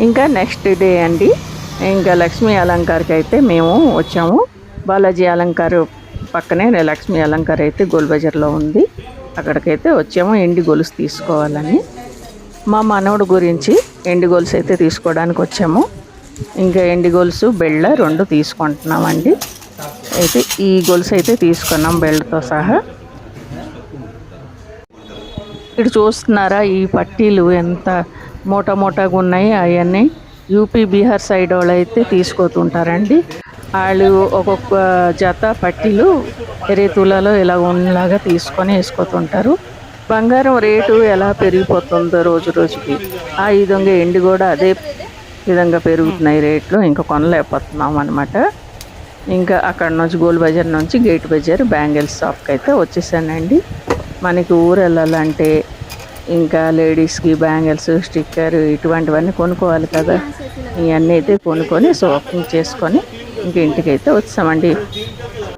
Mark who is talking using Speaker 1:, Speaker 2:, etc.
Speaker 1: ఇంకా next day అండి, ఇంకా లక్ష్మీ అలంకార్కి అయితే మేము వచ్చాము. బాలాజీ అలంకార్ పక్కనే లక్ష్మీ అలంకార్ అయితే గోల్ బజార్లో ఉంది. అక్కడికైతే వచ్చాము ఎండి గొలుసు తీసుకోవాలని. మా మనవడు గురించి ఎండి గొలుసు అయితే తీసుకోవడానికి వచ్చాము. ఇంకా ఎండి గొలుసు బెళ్ళ 2 తీసుకుంటున్నామండి. అయితే ఈ గొలుసు అయితే తీసుకున్నాం బెళ్ళతో సహా. ఇటు చూస్తున్నారా ఈ పట్టీలు ఎంత మోటాగా ఉన్నాయి. అవన్నీ యూపీ బీహార్ సైడ్ వాళ్ళు అయితే తీసుకోతుంటారండి. వాళ్ళు ఒక్కొక్క జత పట్టీలు 20 తులాలో ఇలా ఉన్నలాగా తీసుకొని వేసుకోతుంటారు. బంగారం రేటు ఎలా పెరిగిపోతుందో రోజుకి ఆ విధంగా ఎండి కూడా అదే విధంగా పెరుగుతున్నాయి రేట్లు. ఇంకా కొనలేకపోతున్నాం అనమాట. ఇంకా అక్కడ నుంచి గోల్ బజార్ నుంచి గేట్ బజార్ బ్యాంగిల్స్ షాప్కి అయితే వచ్చేసానండి. మనకి ఊరు వెళ్ళాలంటే ఇంకా లేడీస్కి బ్యాంగిల్స్, స్టిక్కర్ ఇటువంటివన్నీ కొనుక్కోవాలి కదా. ఇవన్నీ అయితే కొనుక్కొని షాపింగ్ చేసుకొని ఇంక ఇంటికైతే వచ్చామండి.